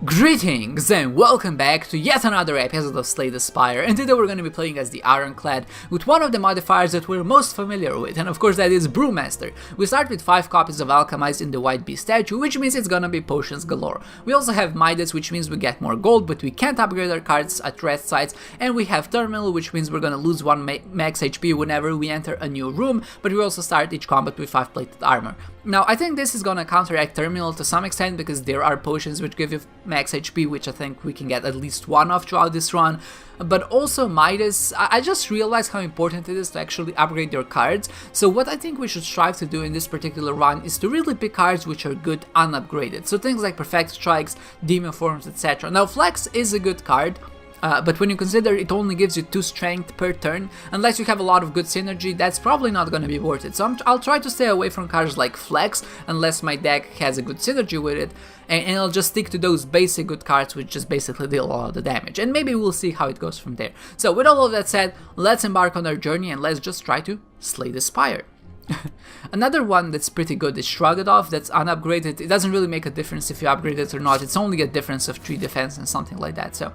Greetings and welcome back to yet another episode of Slay the Spire, and today we're going to be playing as the Ironclad with one of the modifiers that we're most familiar with, and of course that is Brewmaster. We start with 5 copies of Alchemized in the White Beast statue, which means it's gonna be potions galore. We also have Midas, which means we get more gold, but we can't upgrade our cards at rest sites, and we have Terminal, which means we're gonna lose 1 max HP whenever we enter a new room, but we also start each combat with 5 plated armor. Now, I think this is gonna counteract Terminal to some extent, because there are potions which give you max HP, which I think we can get at least 1 of throughout this run. But also Midas, I just realized how important it is to actually upgrade your cards. So what I think we should strive to do in this particular run is to really pick cards which are good unupgraded. So things like Perfect Strikes, Demon Forms, etc. Now Flex is a good card. But when you consider it only gives you 2 strength per turn, unless you have a lot of good synergy, that's probably not going to be worth it. So I'll try to stay away from cards like Flex, unless my deck has a good synergy with it, and I'll just stick to those basic good cards which just basically deal a lot of the damage, and maybe we'll see how it goes from there. So with all of that said, let's embark on our journey and let's just try to slay the Spire. Another one that's pretty good is Shrugged Off, that's unupgraded. It doesn't really make a difference if you upgrade it or not, it's only a difference of 3 defense and something like that, so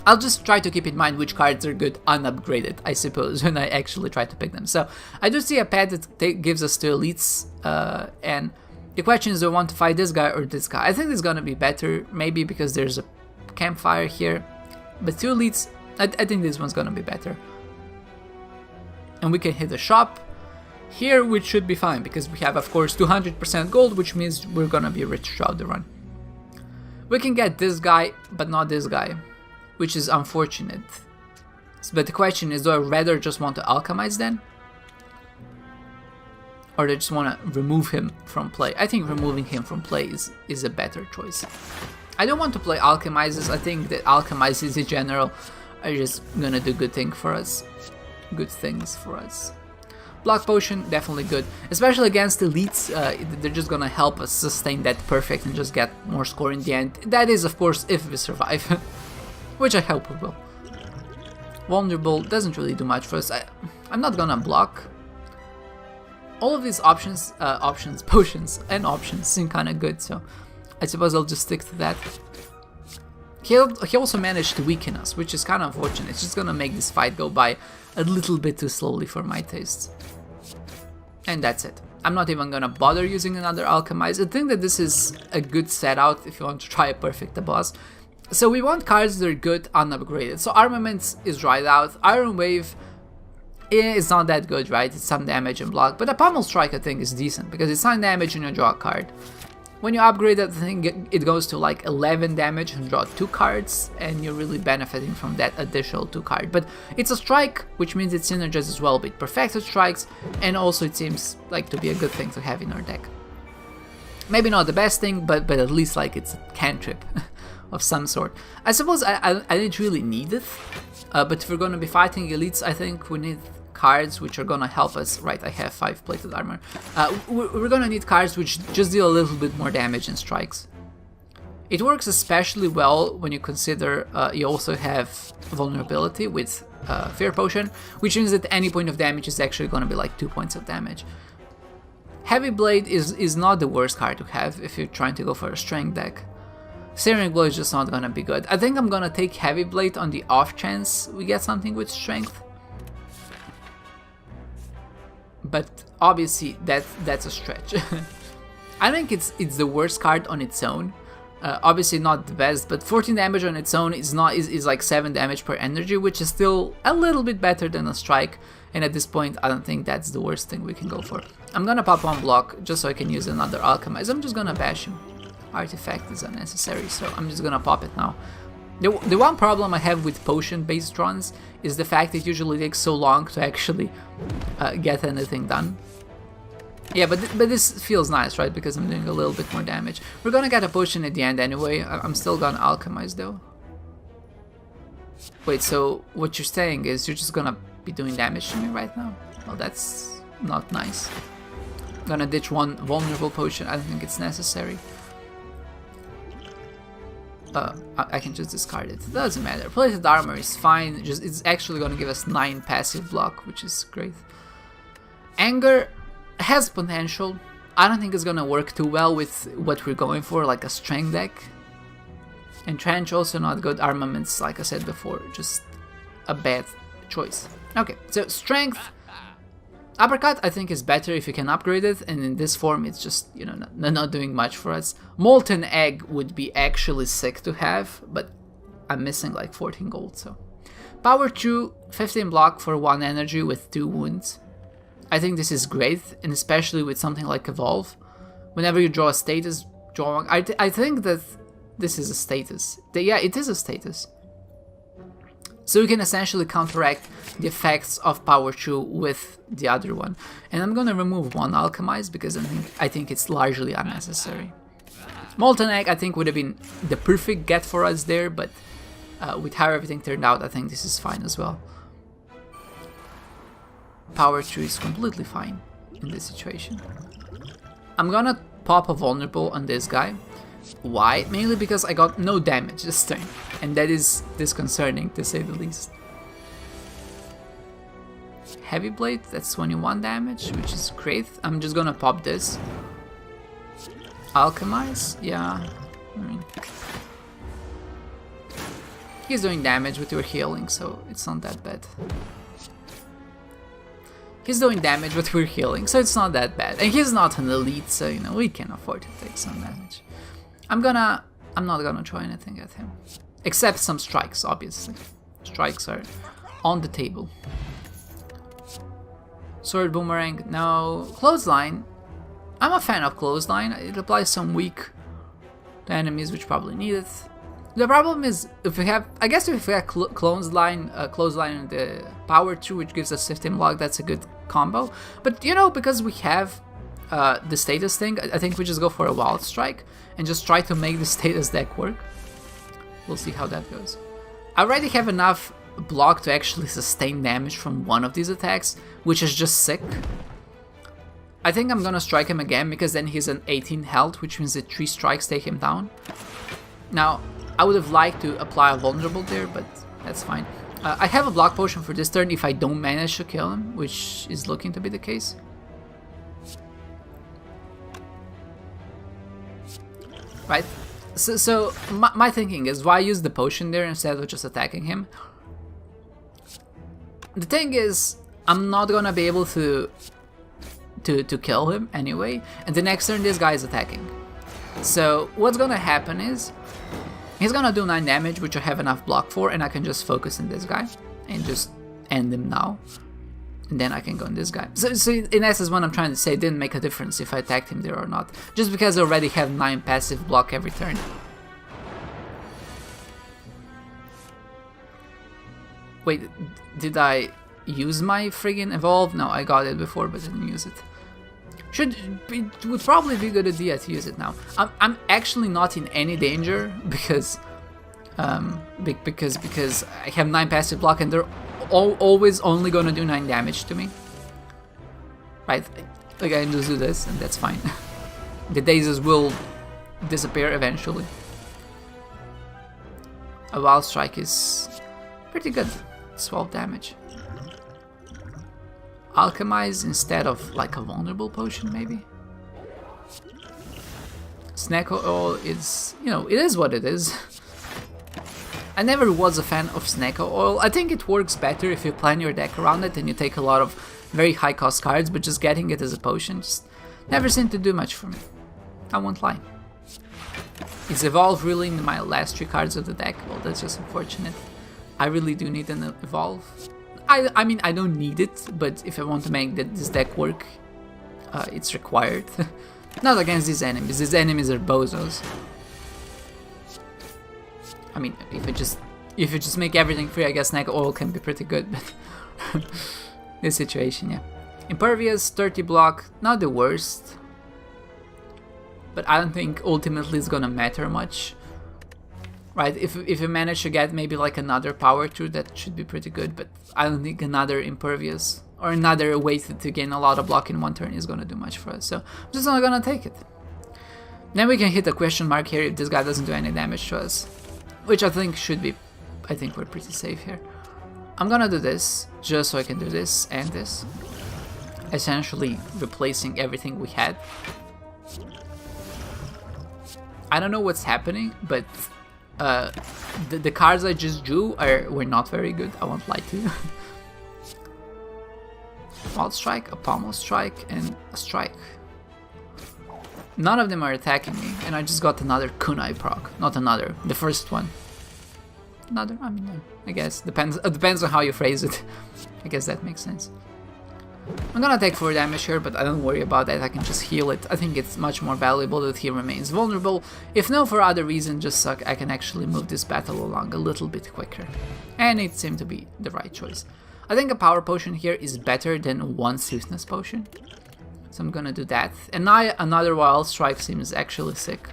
I'll just try to keep in mind which cards are good unupgraded, I suppose, when I actually try to pick them. So, I do see a pad that gives us 2 elites, and the question is, do I want to fight this guy or this guy? I think it's gonna be better, maybe because there's a campfire here, but 2 elites, I think this one's gonna be better. And we can hit the shop here, which should be fine, because we have, of course, 200% gold, which means we're gonna be rich throughout the run. We can get this guy, but not this guy, which is unfortunate. But the question is, do I rather just want to alchemize then? Or do I just want to remove him from play? I think removing him from play is a better choice. I don't want to play alchemizes. I think that alchemizes in general are just gonna do good things for us. Block Potion, definitely good. Especially against elites, they're just gonna help us sustain that perfect and just get more score in the end. That is, of course, if we survive. Which I hope we will. Vulnerable doesn't really do much for us. I'm not gonna block. All of these potions and options seem kinda good, so I suppose I'll just stick to that. He also managed to weaken us, which is kinda unfortunate. It's just gonna make this fight go by a little bit too slowly for my tastes. And that's it. I'm not even gonna bother using another Alchemize. I think that this is a good setup if you want to try a perfect boss. So we want cards that are good unupgraded. So Armaments is right out. Iron Wave is not that good, right? It's some damage and block. But a Pummel Strike I think is decent because it's 9 damage and you draw a card. When you upgrade that thing, it goes to like 11 damage and draw 2 cards, and you're really benefiting from that additional 2 card. But it's a strike, which means it synergizes as well with perfected strikes, and also it seems like to be a good thing to have in our deck. Maybe not the best thing, but at least like it's a cantrip of some sort. I suppose I didn't really need it, but if we're gonna be fighting elites, I think we need cards which are gonna help us. Right, I have 5 plated armor. We're gonna need cards which just deal a little bit more damage and strikes. It works especially well when you consider you also have vulnerability with Fear Potion, which means that any point of damage is actually gonna be like 2 points of damage. Heavy Blade is not the worst card to have if you're trying to go for a strength deck. Searing Blow is just not gonna be good. I think I'm gonna take Heavy Blade on the off chance we get something with strength. But obviously that's a stretch. I think it's the worst card on its own. Obviously not the best, but 14 damage on its own is like 7 damage per energy, which is still a little bit better than a strike. And at this point, I don't think that's the worst thing we can go for. I'm gonna pop 1 block just so I can use another Alchemize. I'm just gonna bash him. Artifact is unnecessary, so I'm just gonna pop it now. The one problem I have with potion-based runs is the fact it usually takes so long to actually get anything done. Yeah, but this feels nice, right? Because I'm doing a little bit more damage. We're gonna get a potion at the end anyway. I'm still gonna Alchemize though. Wait, so what you're saying is you're just gonna be doing damage to me right now? Well, that's not nice. I'm gonna ditch 1 vulnerable potion. I don't think it's necessary. I can just discard it. It doesn't matter. Plated armor is fine. It's actually gonna give us 9 passive block, which is great. Anger has potential. I don't think it's gonna work too well with what we're going for, like a strength deck. And trench also not good. Armaments, like I said before, just a bad choice. Okay, so strength. Uppercut I think is better if you can upgrade it, and in this form it's just, you know, not doing much for us. Molten Egg would be actually sick to have, but I'm missing like 14 gold, so. Power 2, 15 block for 1 energy with 2 wounds. I think this is great, and especially with something like Evolve. Whenever you draw a status, I think that this is a status. Yeah, it is a status. So you can essentially counteract the effects of Power 2 with the other one. And I'm gonna remove 1 Alchemize because I think it's largely unnecessary. Molten Egg I think would have been the perfect get for us there, but with how everything turned out, I think this is fine as well. Power 2 is completely fine in this situation. I'm gonna pop a vulnerable on this guy. Why? Mainly because I got no damage this turn, and that is disconcerting to say the least. Heavy Blade, that's 21 damage, which is great. I'm just gonna pop this. Alchemize? Yeah, I mean... He's doing damage with your healing, so it's not that bad. He's doing damage with your healing, so it's not that bad. And he's not an elite, so, you know, we can afford to take some damage. I'm not gonna try anything at him. Except some strikes, obviously. Strikes are on the table. Sword Boomerang, no. Clothesline. I'm a fan of Clothesline. It applies some weak to enemies which probably need it. The problem is, if we have, I guess if we have Clothesline and the Power 2, which gives us 15 block, that's a good combo. But, you know, because we have the status thing, I think we just go for a Wild Strike and just try to make the status deck work. We'll see how that goes. I already have enough block to actually sustain damage from one of these attacks, which is just sick. I think I'm gonna strike him again because then he's an 18 health, which means that 3 strikes take him down. Now, I would have liked to apply a vulnerable there, but that's fine. I have a block potion for this turn if I don't manage to kill him, which is looking to be the case. Right, so my thinking is, why use the potion there instead of just attacking him? The thing is, I'm not gonna be able to kill him anyway, and the next turn this guy is attacking. So what's gonna happen is, he's gonna do 9 damage, which I have enough block for, and I can just focus on this guy and just end him now. And then I can go on this guy. So in essence, what I'm trying to say, it didn't make a difference if I attacked him there or not. Just because I already have 9 passive block every turn. Wait, did I use my friggin' evolve? No, I got it before but didn't use it. It would probably be a good idea to use it now. I'm actually not in any danger because I have 9 passive block and they're always only gonna do 9 damage to me. Right, like I can just do this and that's fine. The daisies will disappear eventually. A Wild Strike is pretty good, 12 damage. Alchemize instead of like a vulnerable potion maybe. Snack oil is, you know, it is what it is. I never was a fan of Snack oil. I think it works better if you plan your deck around it and you take a lot of very high cost cards, but just getting it as a potion just never seemed to do much for me. I won't lie. Is Evolve really in my last 3 cards of the deck? Well, that's just unfortunate. I really do need an Evolve. I mean, I don't need it, but if I want to make this deck work, it's required. Not against these enemies. These enemies are bozos. I mean, if you just make everything free, I guess Snack Oil can be pretty good, but this situation, yeah. Impervious, 30 block, not the worst, but I don't think ultimately it's gonna matter much. Right, if you manage to get maybe like another Power 2, that should be pretty good, but I don't think another Impervious or another way to gain a lot of block in one turn is gonna do much for us, so I'm just not gonna take it. Then we can hit a question mark here if this guy doesn't do any damage to us, which I think should be, I think we're pretty safe here. I'm gonna do this, just so I can do this and this, essentially replacing everything we had. I don't know what's happening, but the cards I just drew were not very good, I won't lie to you. Wild Strike, a Pommel Strike, and a Strike. None of them are attacking me, and I just got another Kunai proc. Not another, the first one. Another, I mean, I guess, depends on how you phrase it. I guess that makes sense. I'm gonna take 4 damage here, but I don't worry about that, I can just heal it. I think it's much more valuable that he remains vulnerable. If no for other reason, just so I can actually move this battle along a little bit quicker. And it seemed to be the right choice. I think a power potion here is better than 1 swiftness potion. So I'm gonna do that. And now another Wild Strike seems actually sick.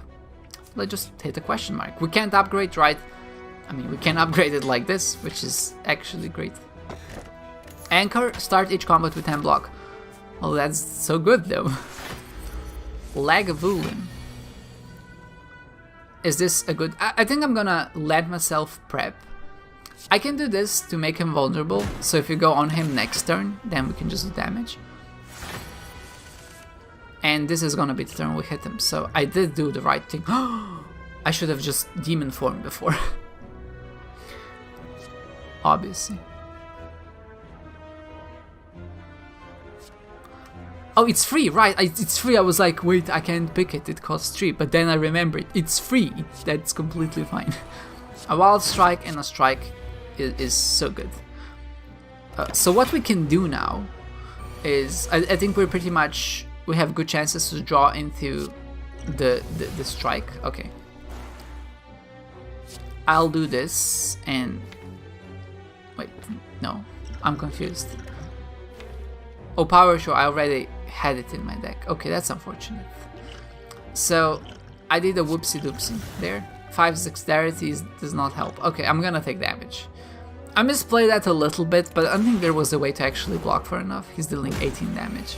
Let's just hit a question mark. We can't upgrade, right? I mean, we can upgrade it like this, which is actually great. Anchor, start each combat with 10 block. Well, that's so good though. Lagavulin. Is this a good... I think I'm gonna let myself prep. I can do this to make him vulnerable, so if you go on him next turn, then we can just do damage. And this is gonna be the turn we hit him, so I did do the right thing. I should have just demon formed before. Obviously. Oh, it's free, right? It's free. I was like, wait, I can't pick it. It costs 3. But then I remembered, it's free. That's completely fine. A Wild Strike and a Strike is so good. So what we can do now is, I think we're pretty much, we have good chances to draw into the Strike. Okay. I'll do this and... Wait, no, I'm confused. Oh, Power Show, I already had it in my deck. Okay, that's unfortunate. So, I did a whoopsie doopsie there. 5 dexterity does not help. Okay, I'm gonna take damage. I misplayed that a little bit, but I don't think there was a way to actually block for enough. He's dealing 18 damage.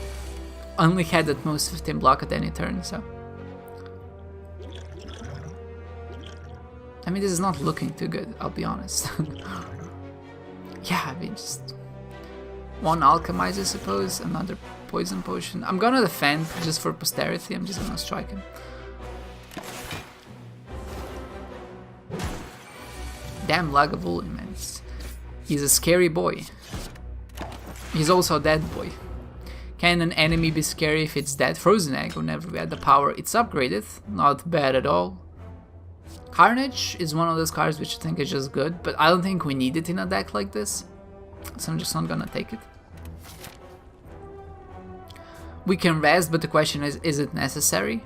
Only had at most 15 block at any turn, so... I mean, this is not looking too good, I'll be honest. Yeah, I mean, just... 1 Alchemize, I suppose, another Poison Potion. I'm gonna defend, just for posterity, I'm just gonna strike him. Damn Lagavulin, man. He's a scary boy. He's also a dead boy. Can an enemy be scary if it's dead? Frozen Egg, whenever we add the power, it's upgraded. Not bad at all. Carnage is one of those cards which I think is just good, but I don't think we need it in a deck like this. So I'm just not gonna take it. We can rest, but the question is it necessary?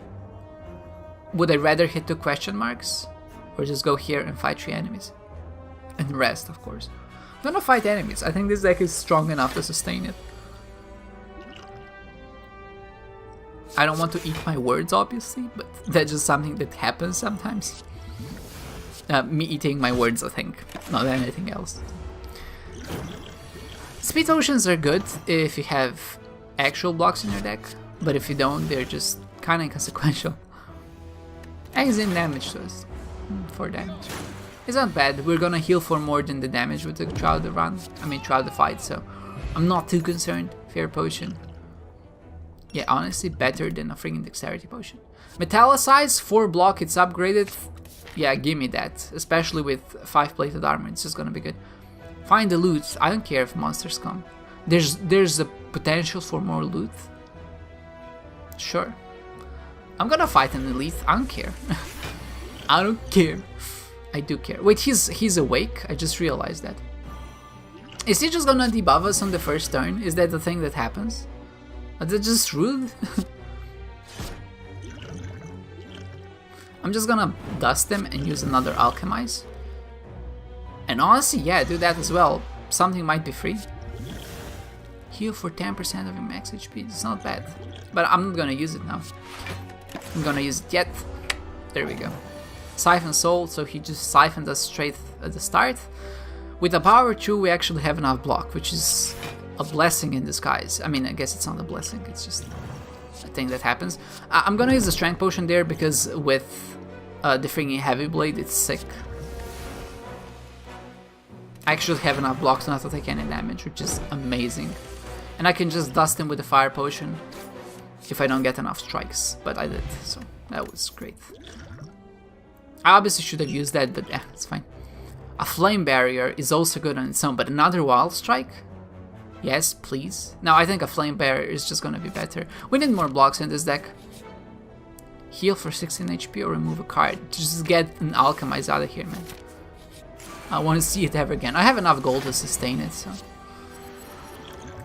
Would I rather hit 2 question marks? Or just go here and fight 3 enemies? And rest, of course. I'm gonna fight enemies. I think this deck is strong enough to sustain it. I don't want to eat my words, obviously, but that's just something that happens sometimes. Me eating my words, I think, not anything else. Speed Potions are good if you have actual blocks in your deck, but if you don't, they're just kinda inconsequential. Exit damage to us. 4 damage. It's not bad, we're gonna heal for more than the damage with the throughout the run. I mean throughout the fight, so I'm not too concerned. Fair Potion. Yeah, honestly, better than a friggin' Dexterity Potion. Metallicize, 4 block, it's upgraded. Yeah, give me that. Especially with 5 plated armor, it's just gonna be good. Find the loot. I don't care if monsters come. There's a potential for more loot. Sure. I'm gonna fight an elite. I don't care. I don't care. I do care. Wait, he's awake? I just realized that. Is he just gonna debuff us on the first turn? Is that the thing that happens? Is that just rude? I'm just gonna dust them and use another Alchemize. And honestly, yeah, do that as well. Something might be free. Heal for 10% of your max HP. It's not bad. But I'm not gonna use it now. I'm gonna use it yet. There we go. Siphon Soul, so he just siphoned us straight at the start. With a power 2, we actually have enough block, which is a blessing in disguise. I mean, I guess it's not a blessing, it's just a thing that happens. I'm gonna use the Strength Potion there because with the freaking Heavy Blade, it's sick. I actually have enough blocks not to take any damage, which is amazing. And I can just dust him with the Fire Potion if I don't get enough strikes, but I did, so that was great. I obviously should have used that, but yeah, it's fine. A flame barrier is also good on its own, but another wild strike? Yes, please. No, I think a flame barrier is just gonna be better. We need more blocks in this deck. Heal for 16 HP or remove a card. Just get an alchemize out of here, man. I want to see it ever again. I have enough gold to sustain it, so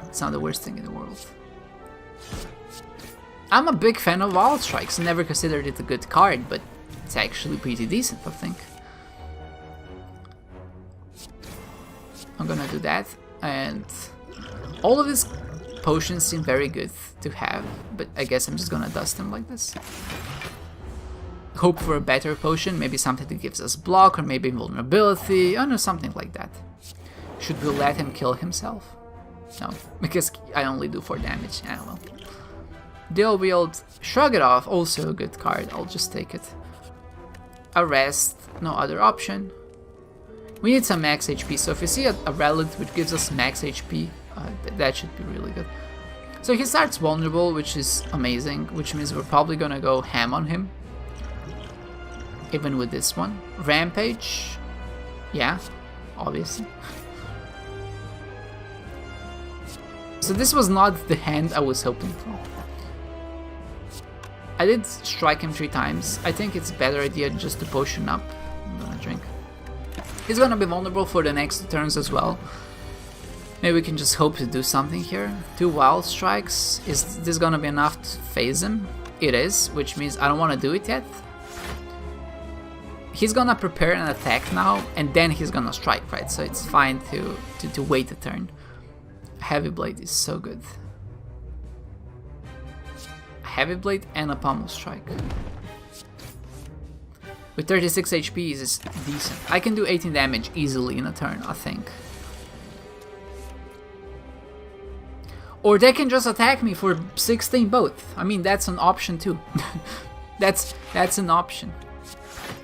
it's not the worst thing in the world. I'm a big fan of wild strikes. I never considered it a good card, but it's actually pretty decent, I think. I'm gonna do that, and all of these potions seem very good to have, but I guess I'm just gonna dust them like this. Hope for a better potion, maybe something that gives us block, or maybe invulnerability, I don't know, something like that. Should we let him kill himself? No, because I only do 4 damage, I don't know. Dual Wield, Shrug It Off, also a good card, I'll just take it. Arrest, no other option. We need some max HP, so if we see a relic which gives us max HP, that should be really good. So he starts vulnerable, which is amazing, which means we're probably gonna go ham on him. Even with this one. Rampage, yeah, obviously. So this was not the hand I was hoping for. I did strike him 3 times. I think it's a better idea just to potion up. I'm gonna drink. He's gonna be vulnerable for the next 2 turns as well. Maybe we can just hope to do something here. 2 wild strikes. Is this gonna be enough to phase him? It is, which means I don't want to do it yet. He's gonna prepare an attack now, and then he's gonna strike, right? So it's fine to wait a turn. Heavy Blade is so good. Heavy Blade and a Pommel Strike. With 36 HP, is decent. I can do 18 damage easily in a turn, I think. Or they can just attack me for 16 both. I mean, that's an option too. that's an option.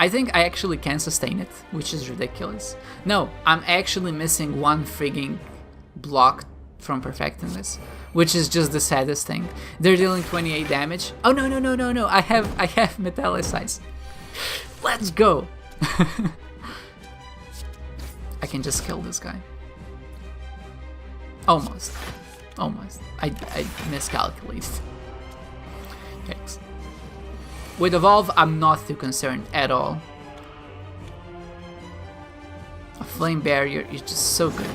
I think I actually can sustain it, which is ridiculous. No, I'm actually missing 1 frigging block from perfecting this, which is just the saddest thing. They're dealing 28 damage. Oh no no no no no! I have metallicize. Let's go. I can just kill this guy. Almost. I miscalculated. Thanks. With Evolve, I'm not too concerned at all. A Flame Barrier is just so good.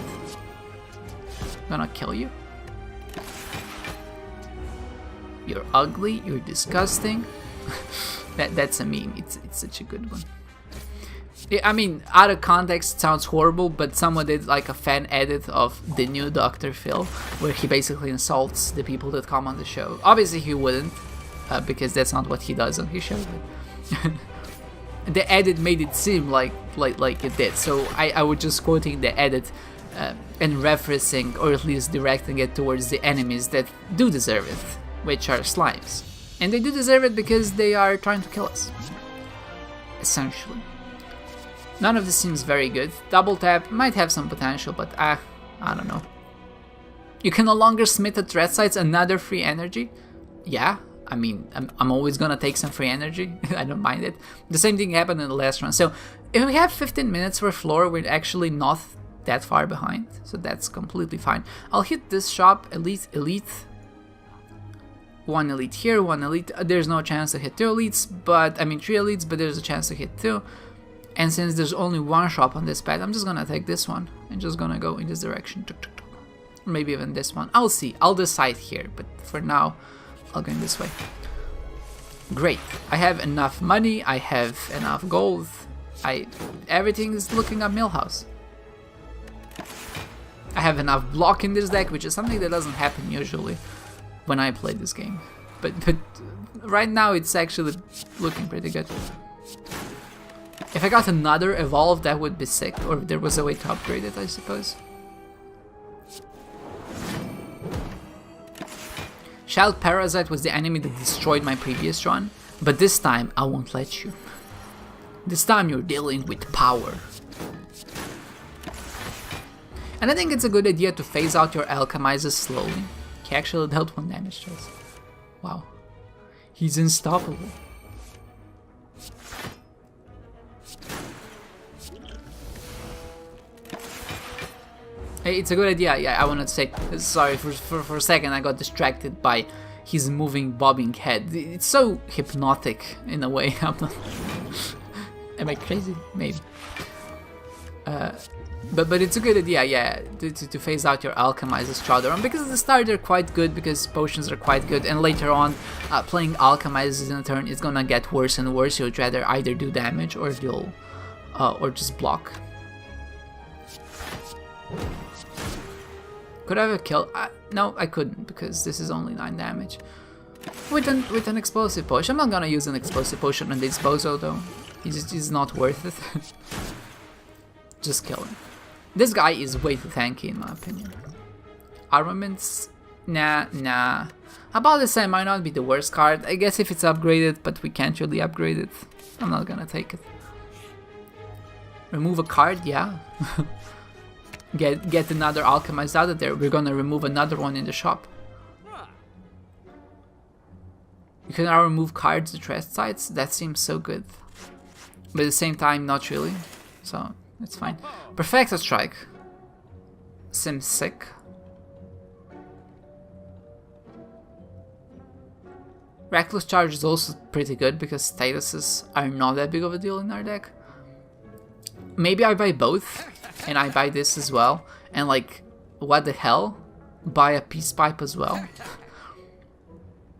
I'm gonna kill you. You're ugly, you're disgusting. That's a meme, it's such a good one. I mean, out of context, it sounds horrible, but someone did like a fan edit of the new Dr. Phil, where he basically insults the people that come on the show. Obviously he wouldn't, because that's not what he does on his show. But the edit made it seem like it did, so I was just quoting the edit and referencing, or at least directing it towards the enemies that do deserve it, which are slimes. And they do deserve it because they are trying to kill us, essentially. None of this seems very good. Double tap might have some potential, but I don't know. You can no longer smith at threat sites, another free energy? Yeah, I mean, I'm always gonna take some free energy. I don't mind it. The same thing happened in the last run. So if we have 15 minutes for floor, we're actually not that far behind. So that's completely fine. I'll hit this shop, elite. 1 elite here, 1 elite. There's no chance to hit 2 elites, but I mean 3 elites, but there's a chance to hit 2. And since there's only 1 shop on this pad, I'm just gonna take this one and just gonna go in this direction. Or maybe even this one. I'll see. I'll decide here, but for now, I'll go in this way. Great. I have enough money. I have enough gold. Everything is looking at Millhouse. I have enough block in this deck, which is something that doesn't happen usually when I play this game. But right now, it's actually looking pretty good. If I got another evolve, that would be sick, or if there was a way to upgrade it, I suppose. Child Parasite was the enemy that destroyed my previous run, but this time I won't let you. This time you're dealing with power. And I think it's a good idea to phase out your alchemizers slowly. He actually dealt 1 damage to us. Wow. He's unstoppable. Hey, it's a good idea. Yeah, I wanted to say, sorry, for a second I got distracted by his moving, bobbing head. It's so hypnotic in a way. I'm not... Am I crazy? Maybe. But it's a good idea, yeah, to phase out your alchemize as Chowder, because at the start they're quite good, because potions are quite good, and later on, playing alchemizes in a turn is gonna get worse and worse. You'd rather either do damage or deal, or just block. Could I have a kill? No, I couldn't, because this is only 9 damage. With an explosive potion, I'm not gonna use an explosive potion on this bozo though. He's not worth it. Just kill him. This guy is way too tanky in my opinion. Armaments? Nah. About the same might not be the worst card. I guess if it's upgraded, but we can't really upgrade it. I'm not gonna take it. Remove a card? Yeah. Get another alchemized out of there. We're gonna remove another one in the shop. You can now remove cards to rest sites. That seems so good. But at the same time, not really. So, it's fine. Perfect strike. Seems sick. Reckless charge is also pretty good because statuses are not that big of a deal in our deck. Maybe I buy both, and I buy this as well, and like, what the hell? Buy a peace pipe as well?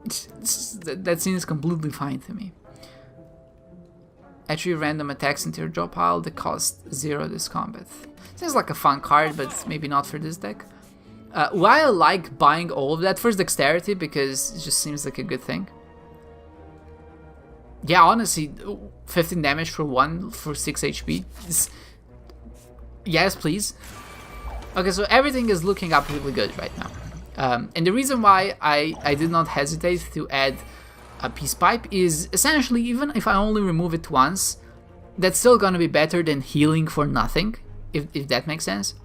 That seems completely fine to me. Add 3 random attacks into your draw pile that cost 0 this combat. Seems like a fun card, but maybe not for this deck. Why I like buying all of that, first dexterity, because it just seems like a good thing. Yeah, honestly, 15 damage for 1 for 6 HP. Yes, please. Okay, so everything is looking up really good right now. And the reason why I did not hesitate to add a peace pipe is essentially, even if I only remove it once, that's still gonna be better than healing for nothing, if that makes sense.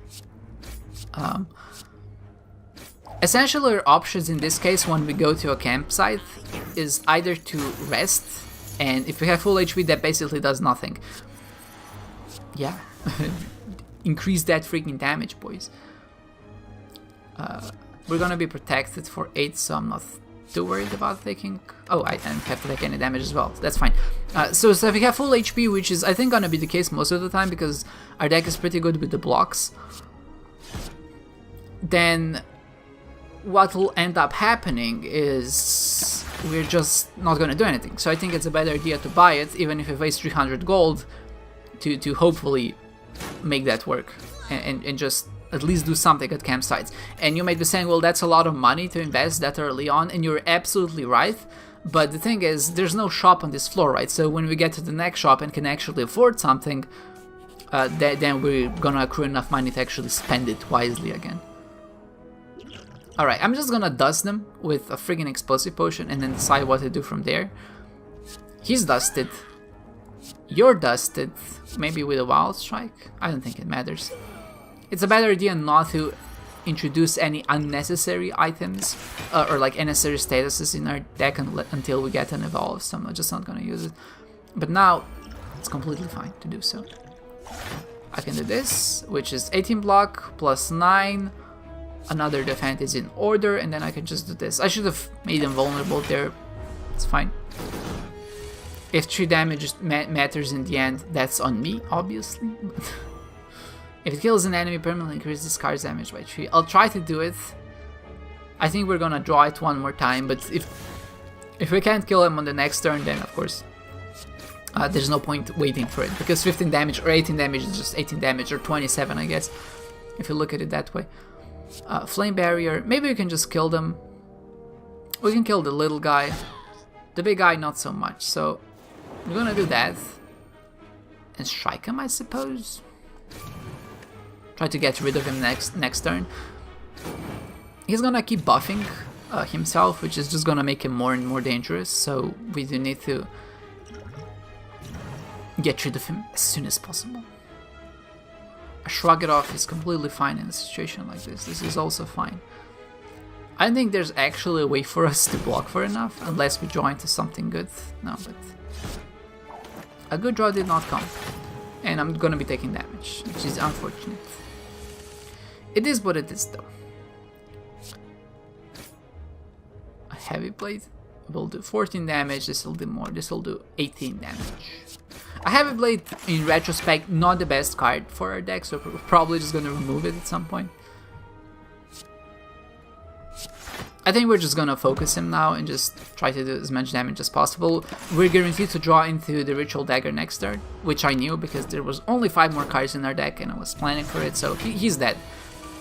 Essentially, our options in this case when we go to a campsite is either to rest, and if we have full HP, that basically does nothing. Yeah, increase that freaking damage, boys. We're gonna be protected for 8, so I'm not too worried about taking... Oh, I don't have to take any damage as well. That's fine. So if we have full HP, which is I think gonna be the case most of the time because our deck is pretty good with the blocks, then what will end up happening is we're just not gonna do anything. So I think it's a better idea to buy it, even if we waste 300 gold, to hopefully make that work and just at least do something at campsites. And you might be saying, well, that's a lot of money to invest that early on, and you're absolutely right. But the thing is, there's no shop on this floor, right? So when we get to the next shop and can actually afford something, then we're gonna accrue enough money to actually spend it wisely again. Alright, I'm just gonna dust them with a friggin' explosive potion and then decide what to do from there. He's dusted. You're dusted. Maybe with a wild strike? I don't think it matters. It's a better idea not to introduce any unnecessary items or like unnecessary statuses in our deck until we get an evolve, so I'm just not gonna use it. But now it's completely fine to do so. I can do this, which is 18 block plus 9. Another defense is in order, and then I can just do this. I should have made him vulnerable there. It's fine. If 3 damage matters in the end, that's on me, obviously. If it kills an enemy, permanently increase this card's damage by 3. I'll try to do it. I think we're gonna draw it one more time, but if we can't kill him on the next turn, then of course there's no point waiting for it, because 15 damage or 18 damage is just 18 damage, or 27 I guess, if you look at it that way. Flame barrier, maybe we can just kill them. We can kill the little guy. The big guy not so much, so we're gonna do that. And strike him, I suppose. Try to get rid of him next turn. He's gonna keep buffing himself, which is just gonna make him more and more dangerous, so we do need to get rid of him as soon as possible. A shrug it off is completely fine in a situation like this. This is also fine. I don't think there's actually a way for us to block for enough, unless we draw into something good. No, but a good draw did not come. And I'm gonna be taking damage, which is unfortunate. It is what it is, though. A heavy blade will do 14 damage. This will do more. This will do 18 damage. A heavy blade, in retrospect, not the best card for our deck, so we're probably just gonna remove it at some point. I think we're just gonna focus him now and just try to do as much damage as possible. We're guaranteed to draw into the Ritual Dagger next turn, which I knew because there was only 5 more cards in our deck and I was planning for it, so he's dead.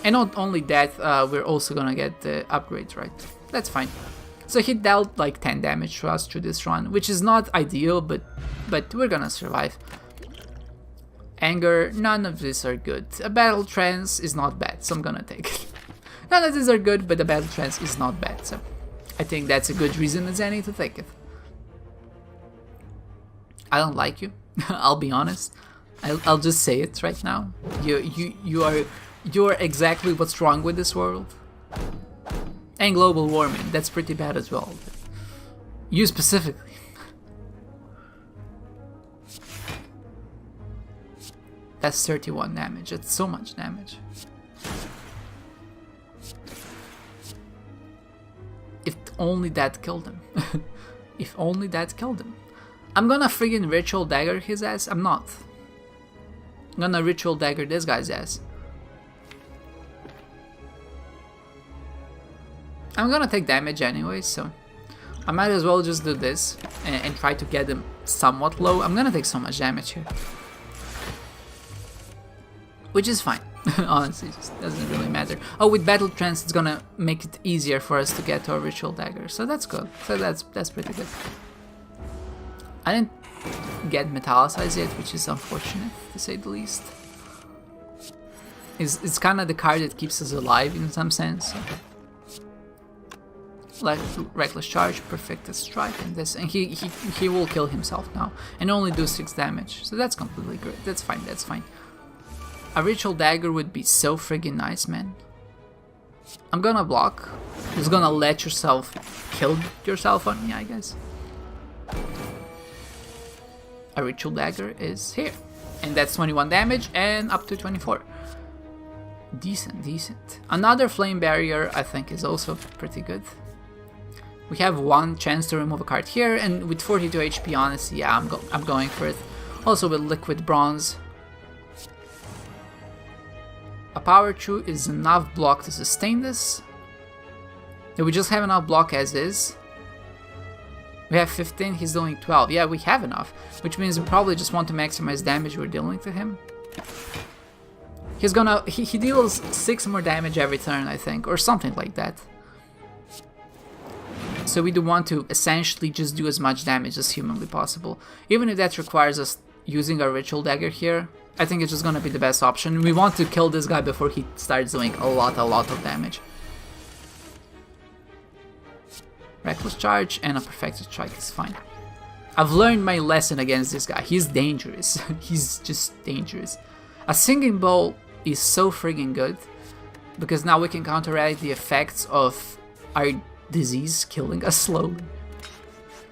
And not only that, we're also gonna get the upgrades, right? That's fine. So he dealt like 10 damage to us through this run, which is not ideal, but we're gonna survive. Anger, none of these are good. A Battle Trance is not bad, so I'm gonna take it. None of these are good, but the Battle Trance is not bad, so I think that's a good reason as any to take it. I don't like you, I'll be honest. I'll just say it right now. You are exactly what's wrong with this world. And global warming, that's pretty bad as well. You specifically. That's 31 damage, that's so much damage. If only that killed him. If only that killed him. I'm gonna friggin' Ritual Dagger his ass? I'm not. I'm gonna Ritual Dagger this guy's ass. I'm gonna take damage anyway, so I might as well just do this and try to get him somewhat low. I'm gonna take so much damage here. Which is fine. Honestly, it just doesn't really matter. Oh, with Battle Trance, it's gonna make it easier for us to get to our Ritual Dagger, so that's good. So that's pretty good. I didn't get Metallicize yet, which is unfortunate, to say the least. It's kind of the card that keeps us alive in some sense. So. Like Reckless Charge, Perfected Strike, and this, and he will kill himself now and only do 6 damage. So that's completely great. That's fine. That's fine. A Ritual Dagger would be so friggin' nice, man. I'm gonna block. Just gonna let yourself kill yourself on me, I guess. A Ritual Dagger is here. And that's 21 damage and up to 24. Decent, decent. Another Flame Barrier, I think, is also pretty good. We have one chance to remove a card here, and with 42 HP, honestly, yeah, I'm going for it. Also with Liquid Bronze. A Power Chew is enough block to sustain this. Do we just have enough block as is? We have 15, he's doing 12. Yeah, we have enough, which means we probably just want to maximize damage we're dealing to him. He's gonna... He deals 6 more damage every turn, I think, or something like that. So we do want to essentially just do as much damage as humanly possible. Even if that requires us using our Ritual Dagger here, I think it's just gonna be the best option. We want to kill this guy before he starts doing a lot of damage. Reckless Charge and a Perfected Strike is fine. I've learned my lesson against this guy. He's dangerous. He's just dangerous. A Singing Bowl is so friggin' good because now we can counteract the effects of our disease killing us slowly.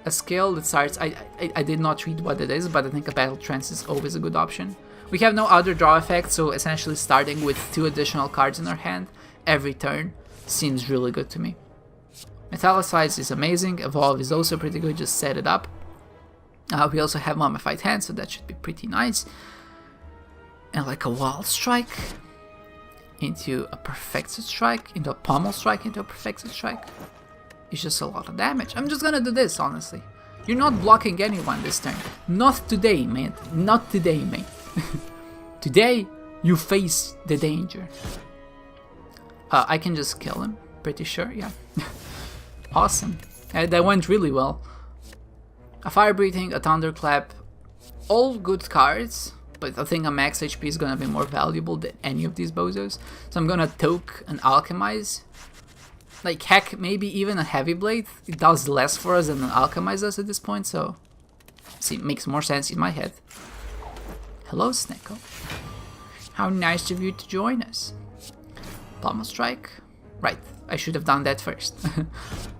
A skill that starts... I did not read what it is, but I think a Battle Trance is always a good option. We have no other draw effects, so essentially starting with 2 additional cards in our hand every turn seems really good to me. Metallicize is amazing, Evolve is also pretty good, just set it up. We also have Mummified Hand, so that should be pretty nice. And like a Wild Strike into a Perfected Strike, into a Pommel Strike, into a Perfected Strike. It's just a lot of damage. I'm just gonna do this, honestly. You're not blocking anyone this turn. Not today, mate. Not today, mate. Today, you face the danger. I can just kill him, pretty sure, yeah. Awesome. That went really well. A Fire Breathing, a Thunderclap, all good cards, but I think a max HP is gonna be more valuable than any of these bozos. So I'm gonna Toke and Alchemize. Like, heck, maybe even a Heavy Blade. It does less for us than an Alchemize does at this point, so... See, it makes more sense in my head. Hello, Snecko. How nice of you to join us. Pommel Strike. Right, I should have done that first.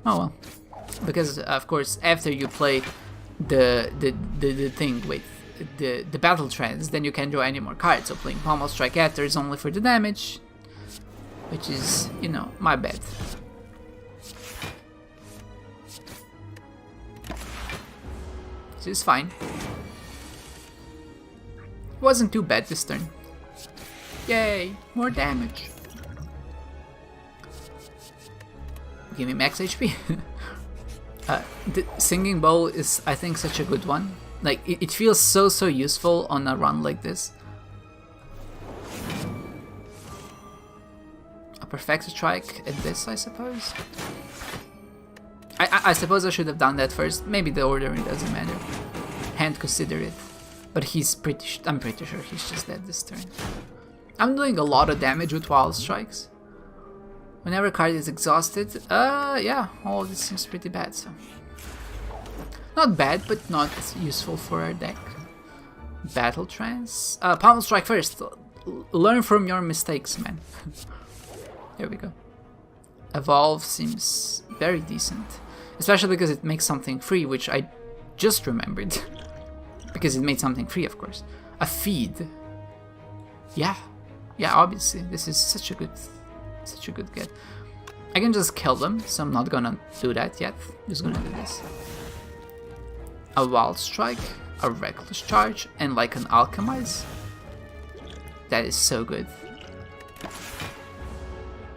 Oh well. Because, of course, after you play the thing with the Battle Trance, then you can't draw any more cards. So playing Pommel Strike after is only for the damage. which is, you know, my bad. This is fine. Wasn't too bad this turn. Yay, more damage. Give me max HP. The singing bowl is, I think, such a good one. Like, it feels so useful on a run like this. A perfect strike at this, I suppose. I suppose I should have done that first. Maybe the ordering doesn't matter. Can't consider it. But I'm pretty sure he's just dead this turn. I'm doing a lot of damage with wild strikes. Whenever a card is exhausted, yeah, all of this seems pretty bad, so. Not bad, but not useful for our deck. Battle Trance. Pommel Strike first. Learn from your mistakes, man. There we go. Evolve seems very decent. Especially because it makes something free, which I just remembered. Because it made something free, of course. A feed. Yeah. Yeah, obviously. This is such a good get. I can just kill them, so I'm not gonna do that yet. Just gonna do this. A Wild Strike, a Reckless Charge, and like an Alchemize. That is so good.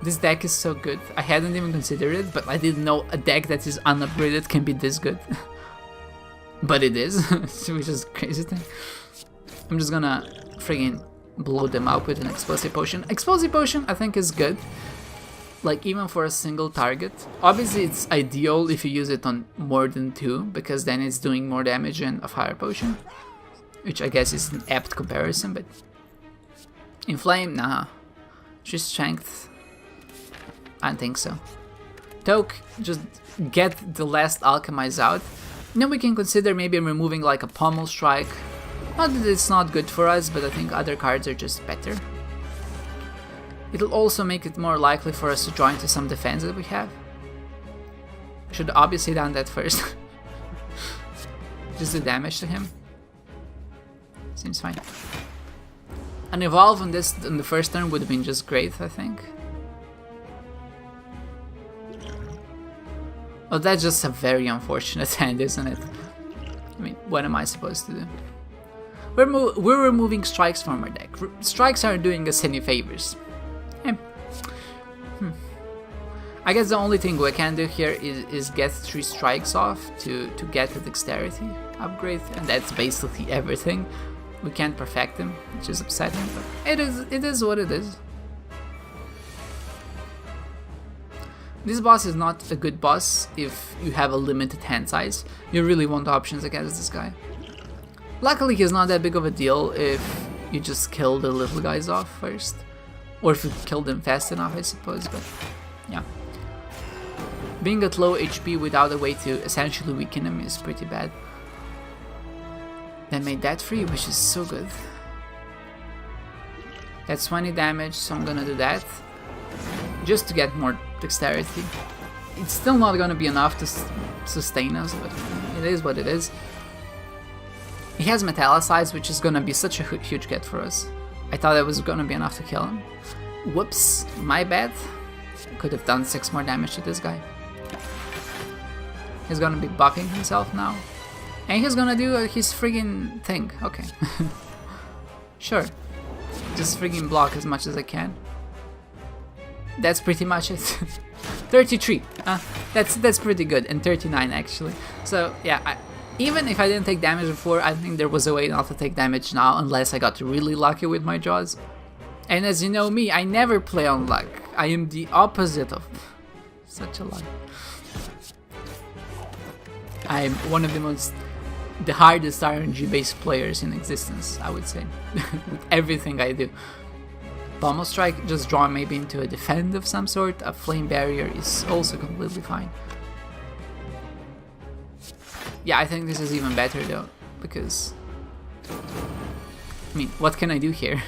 This deck is so good. I hadn't even considered it, but I didn't know a deck that is unupgraded can be this good. But it is, which is a crazy thing. I'm just gonna friggin' blow them up with an Explosive Potion. Explosive Potion, I think, is good. Like, even for a single target. Obviously, it's ideal if you use it on more than 2, because then it's doing more damage than a Fire Potion. Which I guess is an apt comparison, but... Inflame? Nah. She's Strength. I don't think so. Toke, just get the last Alchemize out. Then we can consider maybe removing like a Pommel Strike. Not that it's not good for us, but I think other cards are just better. It'll also make it more likely for us to draw into some defense that we have. Should obviously done that first. Just do damage to him. Seems fine. An evolve on this on the first turn would have been just great, I think. Well, that's just a very unfortunate hand, isn't it? I mean, what am I supposed to do? We're removing strikes from our deck. Strikes aren't doing us any favors. I guess the only thing we can do here is get 3 strikes off to get the dexterity upgrade, and that's basically everything. We can't perfect them, which is upsetting, but it is what it is. This boss is not a good boss if you have a limited hand size. You really want options against this guy. Luckily, he's not that big of a deal if you just kill the little guys off first. Or if you kill them fast enough, I suppose, but yeah. Being at low HP without a way to essentially weaken him is pretty bad. They made that free, which is so good. That's 20 damage, so I'm gonna do that. Just to get more dexterity. It's still not gonna be enough to sustain us, but it is what it is. He has Metallicize, which is gonna be such a huge get for us. I thought that was gonna be enough to kill him. Whoops, my bad. I could have done 6 more damage to this guy. He's gonna be buffing himself now. And he's gonna do his friggin' thing. Okay. Sure. Just friggin' block as much as I can. That's pretty much it. 33. That's pretty good. And 39 actually. So yeah, even if I didn't take damage before, I think there was a way not to take damage now, unless I got really lucky with my draws. And as you know me, I never play on luck. I am the opposite of such a luck. I'm one of the hardest RNG based players in existence, I would say. With everything I do. Pommel Strike, just draw maybe into a defend of some sort. A Flame Barrier is also completely fine. Yeah, I think this is even better though, because I mean, what can I do here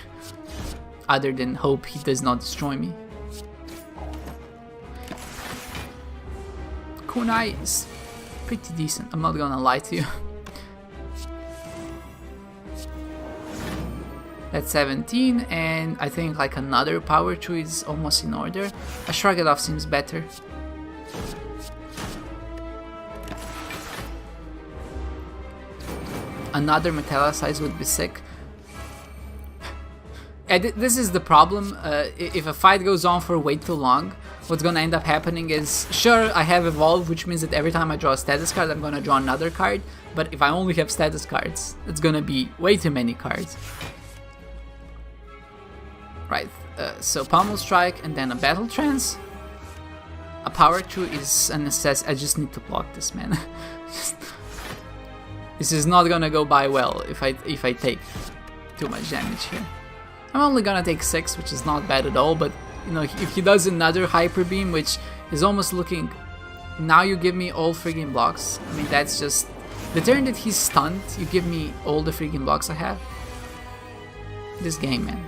other than hope he does not destroy me? Kunai is pretty decent, I'm not gonna lie to you. That's 17, and I think like another power 2 is almost in order. A shrug it off seems better. Another metallicize would be sick. And this is the problem. If a fight goes on for way too long, what's gonna end up happening is, sure, I have evolve, which means that every time I draw a status card, I'm gonna draw another card. But if I only have status cards, it's gonna be way too many cards. Right, so Pommel Strike and then a Battle Trance. A Power 2 is a necessity. I just need to block this, man. This is not gonna go by well if I take too much damage here. I'm only gonna take 6, which is not bad at all, but you know, if he does another Hyper Beam, which is almost looking... Now you give me all friggin' blocks. I mean, that's just... The turn that he's stunned, you give me all the friggin' blocks I have. This game, man.